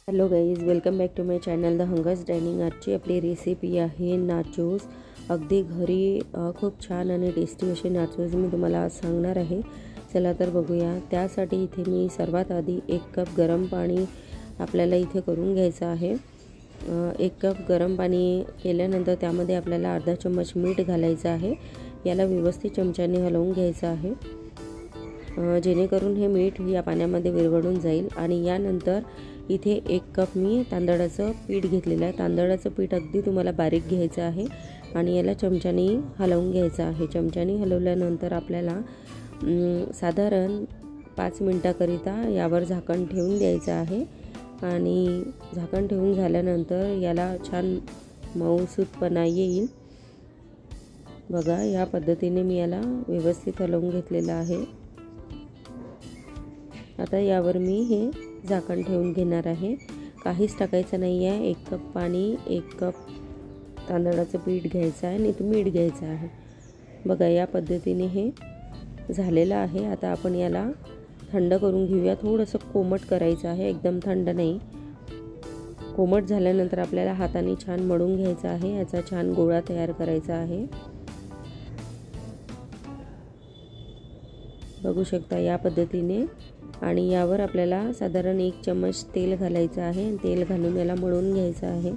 Hello guys, welcome back to my channel the hungers dining. आजची आपली recipe आहे nachos. अगदी घरी खूप छान आणि टेस्टी असे नाचोस मी तुम्हाला आज सांगणार आहे। चला तर बघूया। त्यासाठी इथे मी सर्वात आधी 1 कप गरम पाणी आपल्याला इथे करून घ्यायचं आहे। 1 कप गरम पाणी केल्यानंतर त्यामध्ये आपल्याला अर्धा चम्मच मीठ घालायचं आहे। याला व्यवस्थित चमच्याने हलवून घ्यायचं आहे, जेणेकरून हे मीठ या पाण्यामध्ये विरघळून जाईल। आणि यानंतर इथे 1 कप मी तांदळाचं पीठ घेतलेलं आहे। तांदळाचं पीठ अगदी तुम्हाला बारीक घ्यायचं आहे आणि याला चमच्याने हलवून घ्यायचं आहे। चमच्याने हलवल्यानंतर आपल्याला साधारण 5 मिनिटाकरिता यावर झाकण ठेवून द्यायचं आहे। आणि झाकण ठेवून झाल्यानंतर याला छान मऊसूतपणा येईल। बघा, या पद्धतीने मी याला व्यवस्थित हलवून घेतलेलं आहे। आता यावर मी हे झाकण ठेवून घेणार आहे। काहीच टाकायचं नाही आहे। 1 कप पाणी, 1 कप तांदळाचं पीठ घ्यायचं आहे आणि मीठ घ्यायचं आहे। बघा, या पद्धतीने हे झालेलं आहे। आता आपण याला थंड करून घेऊया। थोडंसं कोमट करायचं आहे, एकदम थंड नाही। कोमट झाल्यानंतर आपल्याला हाताने छान मळून घ्यायचं आहे। याचा छान गोळा तयार करायचा आहे। बघू शकता या पद्धतीने। आणि यावर आपल्याला साधारण 1 चम्मच तेल घालायचं आहे। तेल घालून याला मळून घ्यायचं आहे।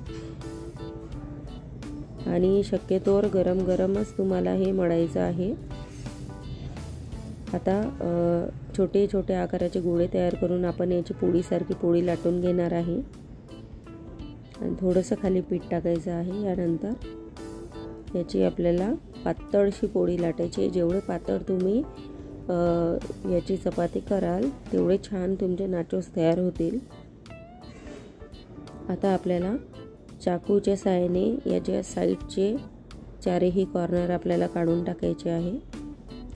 आणि शक्यतोवर गरम गरमच तुम्हाला हे मळायचं आहे। आता छोटे छोटे आकाराचे गोळे तयार करून आपण याची पोळीसारखी पोळी लाटून घेणार आहे। आणि थोडंसं खाली पीठ टाकायचं आहे। यानंतर याची आपल्याला पातळशी पोळी लाटायची। जेवढे पातळ तुम्ही याची चपाती कराल तेवढे छान तुमचे नाचोस तयार होतील। आता आपल्याला चाकूच्या साहाय्याने याच्या साईडचे चारही कॉर्नर आपल्याला काढून टाकायचे आहे,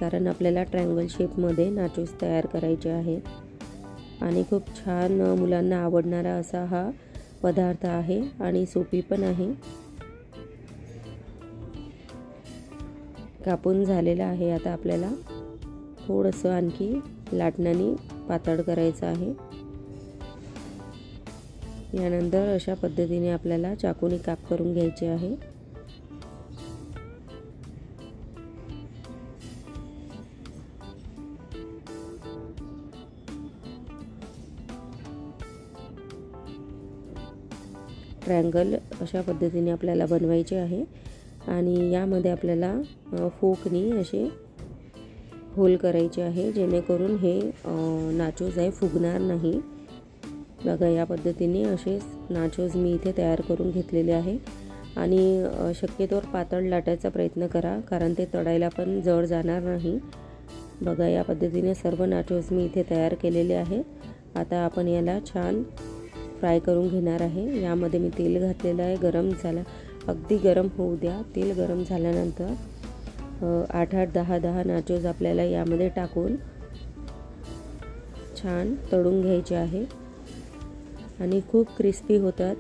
कारण आपल्याला ट्रायंगल शेपमध्ये नाचोस तयार करायचे आहेत। आणि खूप छान मुलांना आवडणारा असा हा पदार्थ आहे आणि सोपी पण आहे। कापून झालेला आहे। आता आपल्याला थोडंसं आणखी लाटण्याने पातळ करायचं आहे। यानंतर अशा पद्धतीने आपल्याला चाकूने काप करून घ्यायचे आहे। ट्रायंगल अशा पद्धतीने आपल्याला बनवायचे आहे। आणि यामध्ये आपल्याला फोकनी असे होल करायचे आहे, जेणेकरून हे नाचोस आहे फुगणार नाही। बघा, या पद्धतीने असेच नाचोस मी इथे तयार करून घेतलेले आहे। आणि शक्यतोवर पातळ लाटायचा प्रयत्न करा, कारण ते तळायला पण जड जाणार नाही। बघा, या पद्धतीने सर्व नाचोस मी इथे तयार केलेले आहे। आता आपण याला छान फ्राय करून घेणार आहे। यामध्ये मी तेल घातलेलं आहे। गरम झालं, अगदी गरम होऊ द्या। तेल गरम झाल्यानंतर 8-8, 10-10 नाचोस आपल्याला यामध्ये टाकून छान तळून घ्यायचे आहे। आणि खूप क्रिस्पी होतात।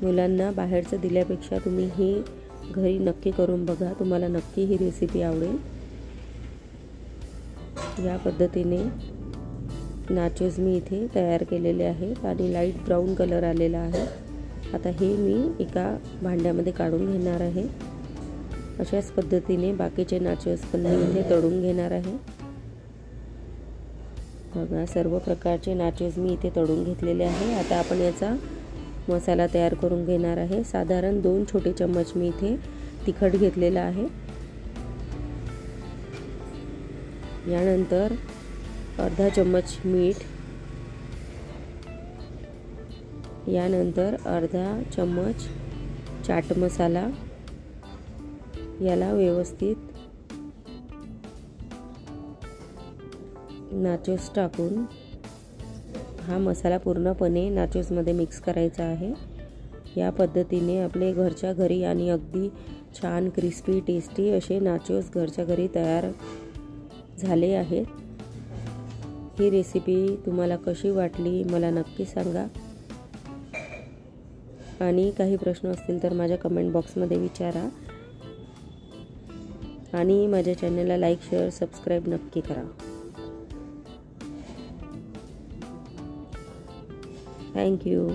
मुलांना बाहेरचं दिल्यापेक्षा तुम्ही ही घरी नक्की करून बघा, तुम्हाला नक्की ही रेसिपी आवडेल। या पद्धतीने नाचोस मी इथे तयार केलेले आहेत आणि लाईट ब्राऊन कलर आलेला आहे। आता हे मी एका भांड्यामध्ये काढून घेणार आहे। अशाच पद्धतीने बाकीचे नाचोस पण मी इथे तळून घेणार आहे। बघा, सर्व प्रकारचे नाचोस मी इथे तळून घेतलेले आहे। आता आपण याचा मसाला तयार करून घेणार आहे। साधारण 2 छोटे चम्मच मी इथे तिखट घेतलेला आहे। यानंतर अर्धा चम्मच मीठ, यानंतर अर्धा चम्मच चाट मसाला, याला व्यवस्थित नाचोस टाकून हा मसाला पूर्णपणे नाचोसमध्ये मिक्स करायचा आहे। या पद्धतीने आपले घरच्या घरी आणि अगदी छान क्रिस्पी टेस्टी असे नाचोस घरच्या घरी तयार झाले आहेत। ही रेसिपी तुम्हाला कशी वाटली मला नक्की सांगा। आणि काही प्रश्न असतील तर माझ्या कमेंट बॉक्समध्ये विचारा। आणि माझ्या चॅनलला लाईक, शेअर, सबस्क्राईब नक्की करा। थँक्यू.